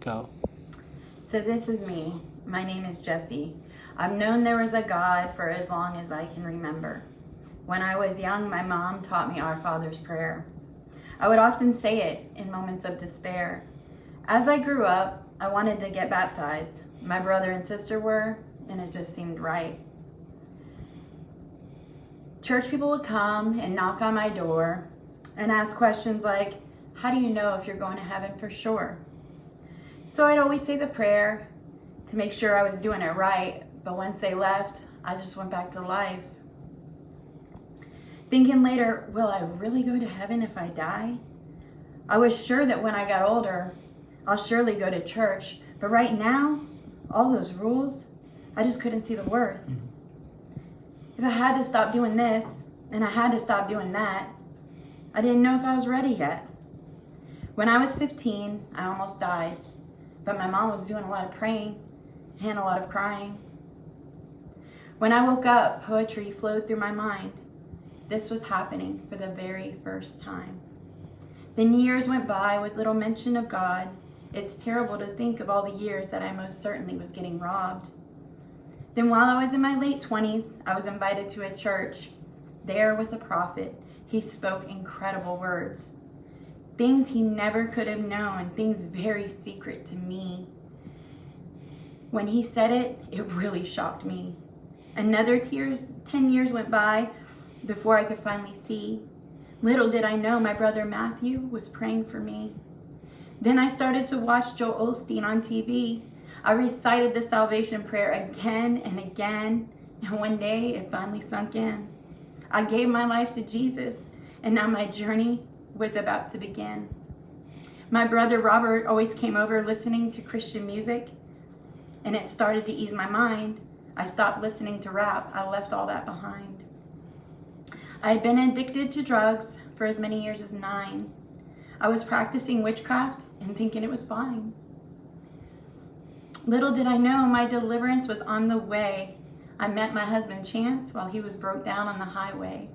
Go. So this is me. My name is Jessie. I've known there was a God for as long as I can remember. When I was young, my mom taught me Our Father's Prayer. I would often say it in moments of despair. As I grew up, I wanted to get baptized. My brother and sister were, and it just seemed right. Church people would come and knock on my door and ask questions like, how do you know if you're going to heaven for sure? So I'd always say the prayer to make sure I was doing it right, but once they left, I just went back to life. Thinking later, will I really go to heaven if I die? I was sure that when I got older, I'll surely go to church, but right now, all those rules, I just couldn't see the worth. If I had to stop doing this, and I had to stop doing that, I didn't know if I was ready yet. When I was 15, I almost died, but my mom was doing a lot of praying and a lot of crying. When I woke up, poetry flowed through my mind. This was happening for the very first time. Then years went by with little mention of God. It's terrible to think of all the years that I most certainly was getting robbed. Then while I was in my late 20s, I was invited to a church. There was a prophet. He spoke incredible words. Things he never could have known, things very secret to me. When he said it, it really shocked me. Another 10 years went by before I could finally see. Little did I know my brother Matthew was praying for me. Then I started to watch Joel Osteen on TV. I recited the salvation prayer again and again, and one day it finally sunk in. I gave my life to Jesus, and now my journey was about to begin. My brother Robert always came over listening to Christian music, and it started to ease my mind. I stopped listening to rap. I left all that behind. I had been addicted to drugs for as many years as 9. I was practicing witchcraft and thinking it was fine. Little did I know my deliverance was on the way. I met my husband Chance while he was broke down on the highway.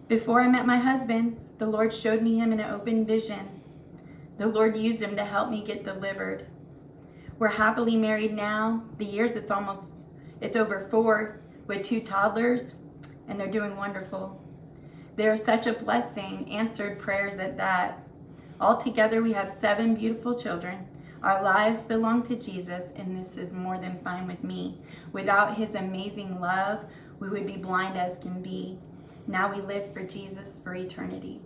Before I met my husband, the Lord showed me him in an open vision. The Lord used him to help me get delivered. We're happily married now. The years it's over 4 with 2 toddlers, and they're doing wonderful. They're such a blessing, answered prayers at that. Altogether, we have 7 beautiful children. Our lives belong to Jesus, and this is more than fine with me. Without his amazing love, we would be blind as can be. Now we live for Jesus for eternity.